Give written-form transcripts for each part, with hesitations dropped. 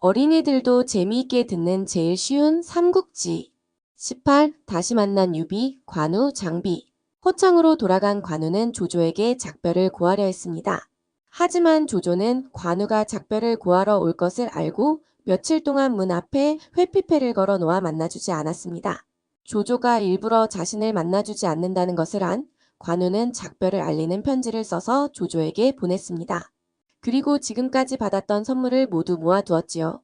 어린이들도 재미있게 듣는 제일 쉬운 삼국지. 18. 다시 만난 유비, 관우, 장비. 호창으로 돌아간 관우는 조조에게 작별을 고하려 했습니다. 하지만 조조는 관우가 작별을 고하러 올 것을 알고 며칠 동안 문 앞에 회피패를 걸어 놓아 만나주지 않았습니다. 조조가 일부러 자신을 만나주지 않는다는 것을 안 관우는 작별을 알리는 편지를 써서 조조에게 보냈습니다. 그리고 지금까지 받았던 선물을 모두 모아두었지요.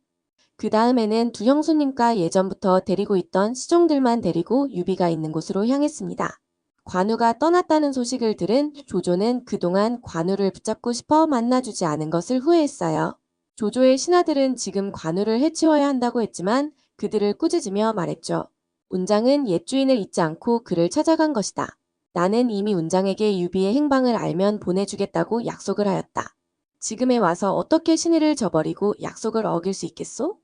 그 다음에는 두 형수님과 예전부터 데리고 있던 시종들만 데리고 유비가 있는 곳으로 향했습니다. 관우가 떠났다는 소식을 들은 조조는 그동안 관우를 붙잡고 싶어 만나주지 않은 것을 후회했어요. 조조의 신하들은 지금 관우를 해치워야 한다고 했지만 그들을 꾸짖으며 말했죠. 운장은 옛 주인을 잊지 않고 그를 찾아간 것이다. 나는 이미 운장에게 유비의 행방을 알면 보내주겠다고 약속을 하였다. 지금에 와서 어떻게 신의를 저버리고 약속을 어길 수 있겠소?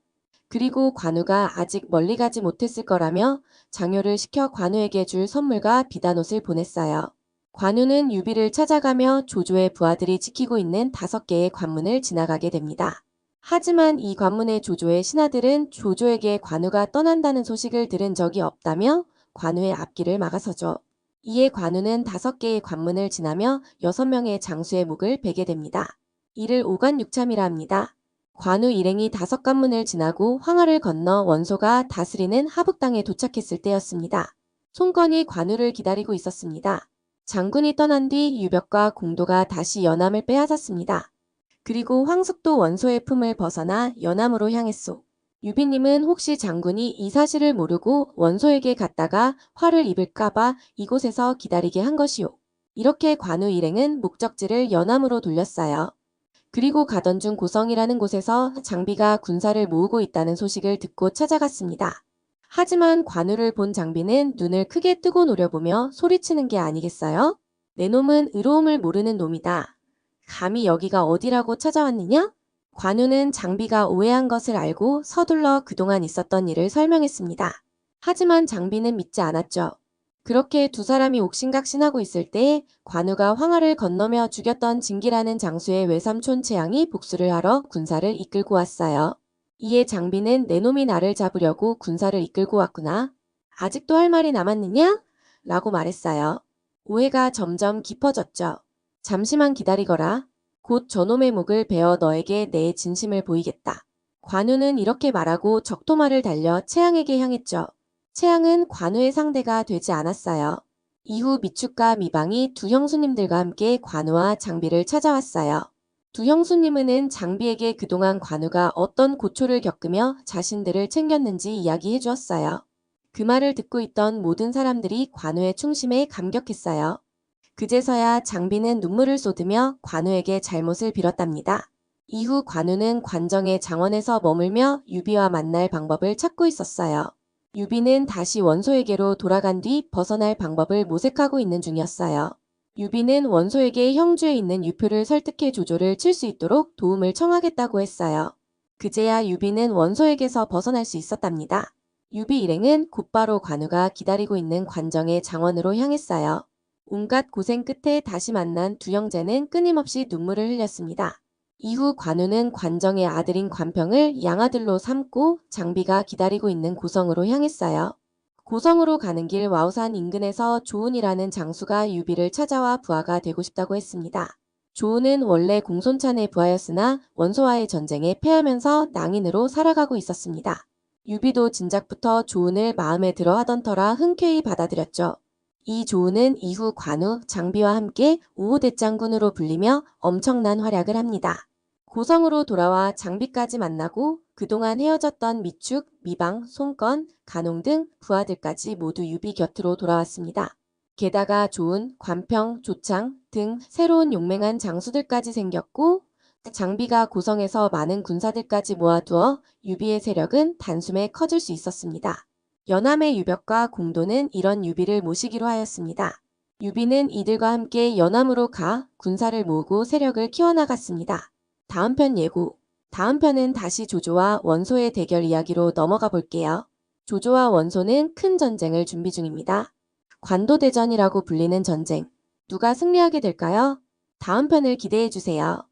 그리고 관우가 아직 멀리 가지 못했을 거라며 장효를 시켜 관우에게 줄 선물과 비단옷을 보냈어요. 관우는 유비를 찾아가며 조조의 부하들이 지키고 있는 5개의 관문을 지나가게 됩니다. 하지만 이 관문의 조조의 신하들은 조조에게 관우가 떠난다는 소식을 들은 적이 없다며 관우의 앞길을 막아서죠. 이에 관우는 5개의 관문을 지나며 6명의 장수의 목을 베게 됩니다. 이를 오간육참이라 합니다. 관우 일행이 5관문을 지나고 황하를 건너 원소가 다스리는 하북당에 도착했을 때였습니다. 송건이 관우를 기다리고 있었습니다. 장군이 떠난 뒤 유벽과 공도가 다시 연암을 빼앗았습니다. 그리고 황숙도 원소의 품을 벗어나 연암으로 향했소. 유비님은 혹시 장군이 이 사실을 모르고 원소에게 갔다가 화를 입을까봐 이곳에서 기다리게 한 것이오. 이렇게 관우 일행은 목적지를 연암으로 돌렸어요. 그리고 가던 중 고성이라는 곳에서 장비가 군사를 모으고 있다는 소식을 듣고 찾아갔습니다. 하지만 관우를 본 장비는 눈을 크게 뜨고 노려보며 소리치는 게 아니겠어요? 내 놈은 의로움을 모르는 놈이다. 감히 여기가 어디라고 찾아왔느냐? 관우는 장비가 오해한 것을 알고 서둘러 그동안 있었던 일을 설명했습니다. 하지만 장비는 믿지 않았죠. 그렇게 두 사람이 옥신각신하고 있을 때 관우가 황하를 건너며 죽였던 진기라는 장수의 외삼촌 최양이 복수를 하러 군사를 이끌고 왔어요. 이에 장비는 내 놈이 나를 잡으려고 군사를 이끌고 왔구나. 아직도 할 말이 남았느냐? 라고 말했어요. 오해가 점점 깊어졌죠. 잠시만 기다리거라. 곧 저놈의 목을 베어 너에게 내 진심을 보이겠다. 관우는 이렇게 말하고 적토마를 달려 최양에게 향했죠. 최양은 관우의 상대가 되지 않았어요. 이후 미축과 미방이 두 형수님들과 함께 관우와 장비를 찾아왔어요. 두 형수님은 장비에게 그동안 관우가 어떤 고초를 겪으며 자신들을 챙겼는지 이야기해 주었어요. 그 말을 듣고 있던 모든 사람들이 관우의 충심에 감격했어요. 그제서야 장비는 눈물을 쏟으며 관우에게 잘못을 빌었답니다. 이후 관우는 관정의 장원에서 머물며 유비와 만날 방법을 찾고 있었어요. 유비는 다시 원소에게로 돌아간 뒤 벗어날 방법을 모색하고 있는 중이었어요. 유비는 원소에게 형주에 있는 유표를 설득해 조조를 칠 수 있도록 도움을 청하겠다고 했어요. 그제야 유비는 원소에게서 벗어날 수 있었답니다. 유비 일행은 곧바로 관우가 기다리고 있는 관정의 장원으로 향했어요. 온갖 고생 끝에 다시 만난 두 형제는 끊임없이 눈물을 흘렸습니다. 이후 관우는 관정의 아들인 관평을 양아들로 삼고 장비가 기다리고 있는 고성으로 향했어요. 고성으로 가는 길 와우산 인근에서 조운이라는 장수가 유비를 찾아와 부하가 되고 싶다고 했습니다. 조운은 원래 공손찬의 부하였으나 원소와의 전쟁에 패하면서 낭인으로 살아가고 있었습니다. 유비도 진작부터 조운을 마음에 들어 하던 터라 흔쾌히 받아들였죠. 이 조운은 이후 관우, 장비와 함께 5호 대장군으로 불리며 엄청난 활약을 합니다. 고성으로 돌아와 장비까지 만나고 그동안 헤어졌던 미축, 미방, 송건, 간홍 등 부하들까지 모두 유비 곁으로 돌아왔습니다. 게다가 조운, 관평, 조창 등 새로운 용맹한 장수들까지 생겼고 장비가 고성에서 많은 군사들까지 모아두어 유비의 세력은 단숨에 커질 수 있었습니다. 연암의 유벽과 공도는 이런 유비를 모시기로 하였습니다. 유비는 이들과 함께 연암으로 가 군사를 모으고 세력을 키워나갔습니다. 다음 편 예고. 다음 편은 다시 조조와 원소의 대결 이야기로 넘어가 볼게요. 조조와 원소는 큰 전쟁을 준비 중입니다. 관도대전이라고 불리는 전쟁. 누가 승리하게 될까요? 다음 편을 기대해 주세요.